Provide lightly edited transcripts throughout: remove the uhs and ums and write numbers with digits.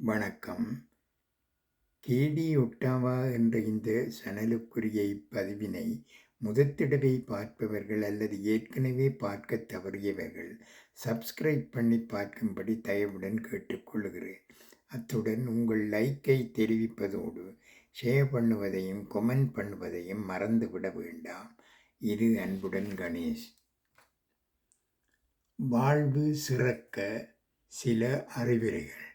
வணக்கம். கேடி ஒட்டாவா என்ற இந்த சேனலுக்குரிய இப்பதிவினை முதற்தடவை பார்ப்பவர்கள் அல்லது ஏற்கனவே பார்க்க தவறியவர்கள் சப்ஸ்கிரைப் பண்ணி பார்க்கும்படி தயவுடன் கேட்டுக்கொள்கிறேன். அத்துடன் உங்கள் லைக்கை தெரிவிப்பதோடு ஷேர் பண்ணுவதையும் கொமெண்ட் பண்ணுவதையும் மறந்துவிட வேண்டாம். இது அன்புடன் கணேஷ். வாழ்வு சிறக்க சில அறிவுரைகள்.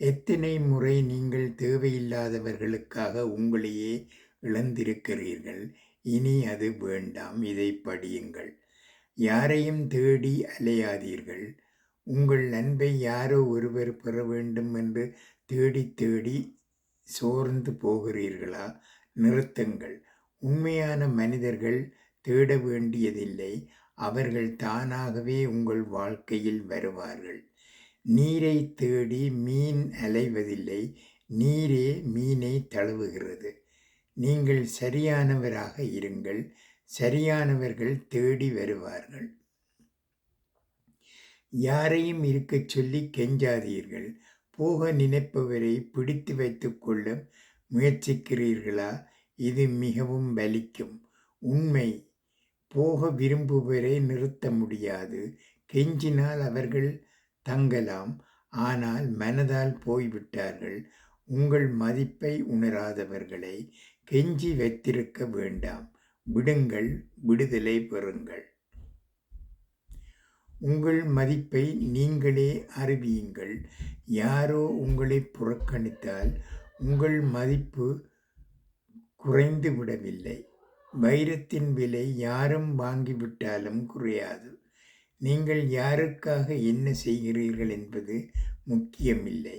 எத்தனை முறை நீங்கள் தேவையில்லாதவர்களுக்காக உங்களையே இழந்திருக்கிறீர்கள். இனி அது வேண்டாம். இதை படியுங்கள். யாரையும் தேடி அலையாதீர்கள். உங்கள் அன்பை யாரோ ஒருவர் பெற வேண்டும் என்று தேடி தேடி சோர்ந்து போகிறீர்களா? நிறுத்துங்கள். உண்மையான மனிதர்கள் தேட வேண்டியதில்லை. அவர்கள் தானாகவே உங்கள் வாழ்க்கையில் வருவார்கள். நீரை தேடி மீன் அலைவதில்லை. நீரே மீனை தழுவுகிறது. நீங்கள் சரியானவராக இருங்கள். சரியானவர்கள் தேடி வருவார்கள். யாரையும் இருக்கச் சொல்லி கெஞ்சாதீர்கள். போக நினைப்பவரை பிடித்து வைத்துக் கொள்ள முயற்சிக்கிறீர்களா? இது மிகவும் வலிக்கும் உண்மை. போக விரும்புவரை நிறுத்த முடியாது. கெஞ்சினால் அவர்கள் தங்கலாம். ஆனால் மனதால் போய்விட்டார்கள். உங்கள் மதிப்பை உணராதவர்களை கெஞ்சி வைத்திருக்க வேண்டாம். விடுங்கள். விடுதலை பெறுங்கள். உங்கள் மதிப்பை நீங்களே அறிவியுங்கள். யாரோ உங்களை புறக்கணித்தால் உங்கள் மதிப்பு குறைந்து விடவில்லை. வைரத்தின் விலை யாரும் வாங்கிவிட்டாலும் குறையாது. நீங்கள் யாருக்காக என்ன செய்கிறீர்கள் என்பது முக்கியமில்லை.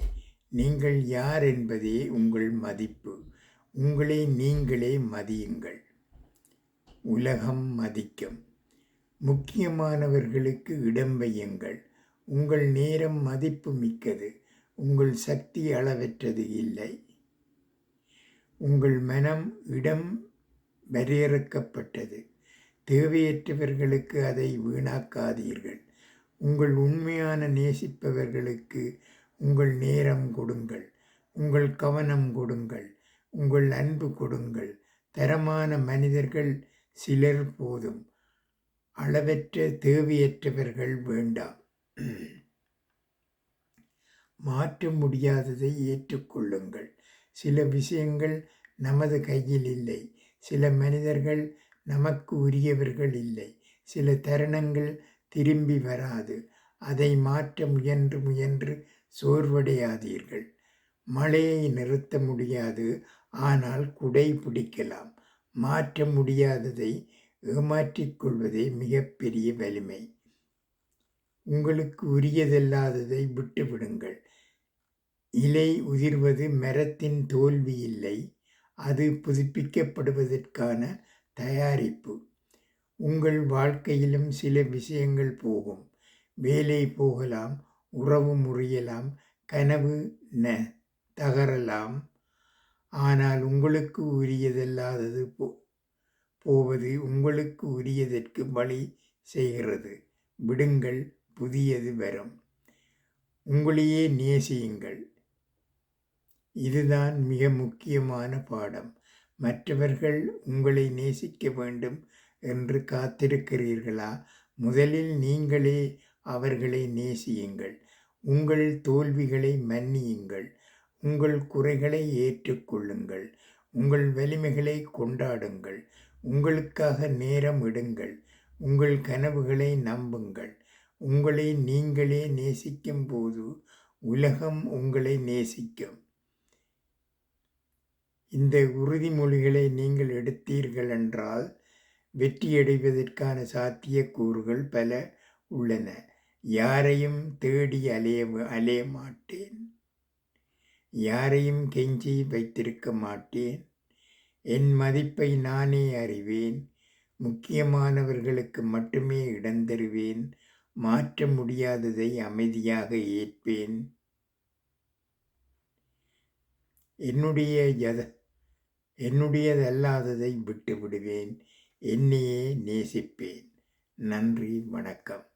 நீங்கள் யார் என்பதே உங்கள் மதிப்பு. உங்களை நீங்களே மதியுங்கள். உலகம் மதிக்கும். முக்கியமானவர்களுக்கு இடம் வையுங்கள். உங்கள் நேரம் மதிப்பு மிக்கது. உங்கள் சக்தி அளவற்றது இல்லை. உங்கள் மனம் இடம் வரையறுக்கப்பட்டது. தேவையற்றவர்களுக்கு அதை வீணாக்காதீர்கள். உங்கள் உண்மையான நேசிப்பவர்களுக்கு உங்கள் நேரம் கொடுங்கள். உங்கள் கவனம் கொடுங்கள். உங்கள் அன்பு கொடுங்கள். தரமான மனிதர்கள் சிலர் போதும். அளவற்ற தேவையற்றவர்கள் வேண்டாம். மாற்ற முடியாததை ஏற்றுக்கொள்ளுங்கள். சில விஷயங்கள் நமது கையில் இல்லை. சில மனிதர்கள் நமக்கு உரியவர்கள் இல்லை. சில தருணங்கள் திரும்பி வராது. அதை மாற்ற முயன்று சோர்வடையாதீர்கள். மழையை நிறுத்த முடியாது. ஆனால் குடை பிடிக்கலாம். மாற்ற முடியாததை ஏமாற்றிக் கொள்வதே மிகப்பெரிய வலிமை. உங்களுக்கு உரியதல்லாததை விட்டுவிடுங்கள். இலை உதிர்வது மரத்தின் தோல்வி இல்லை. அது புதுப்பிக்கப்படுவதற்கான தயாரிப்பு. உங்கள் வாழ்க்கையிலும் சில விஷயங்கள் போகும். வேலை போகலாம். உறவு முறியலாம். கனவு தகரலாம். ஆனால் உங்களுக்கு உரியதல்லாதது போவது உங்களுக்கு உரியதற்கு வழி செய்கிறது. விடுங்கள். புதியது வரும். உங்களையே நேசியுங்கள். இதுதான் மிக முக்கியமான பாடம். மற்றவர்கள் உங்களை நேசிக்க வேண்டும் என்று காத்திருக்கிறீர்களா? முதலில் நீங்களே அவர்களை நேசியுங்கள். உங்கள் தோல்விகளை மன்னியுங்கள். உங்கள் குறைகளை ஏற்றுக்கொள்ளுங்கள். உங்கள் வலிமைகளை கொண்டாடுங்கள். உங்களுக்காக நேரம் எடுங்கள். உங்கள் கனவுகளை நம்புங்கள். உங்களை நீங்களே நேசிக்கும் போது உலகம் உங்களை நேசிக்கும். இந்த உறுதிமொழிகளை நீங்கள் எடுத்தீர்கள் என்றால் வெற்றியடைவதற்கான சாத்தியக்கூறுகள் பல உள்ளன. யாரையும் தேடி அலைய மாட்டேன். யாரையும் கெஞ்சி வைத்திருக்க மாட்டேன். என் மதிப்பை நானே அறிவேன். முக்கியமானவர்களுக்கு மட்டுமே இடம் தருவேன். மாற்ற முடியாததை அமைதியாக ஏற்பேன். என்னுடையதல்லாததை விட்டு விடுவேன். என்னையே நேசிப்பேன். நன்றி. வணக்கம்.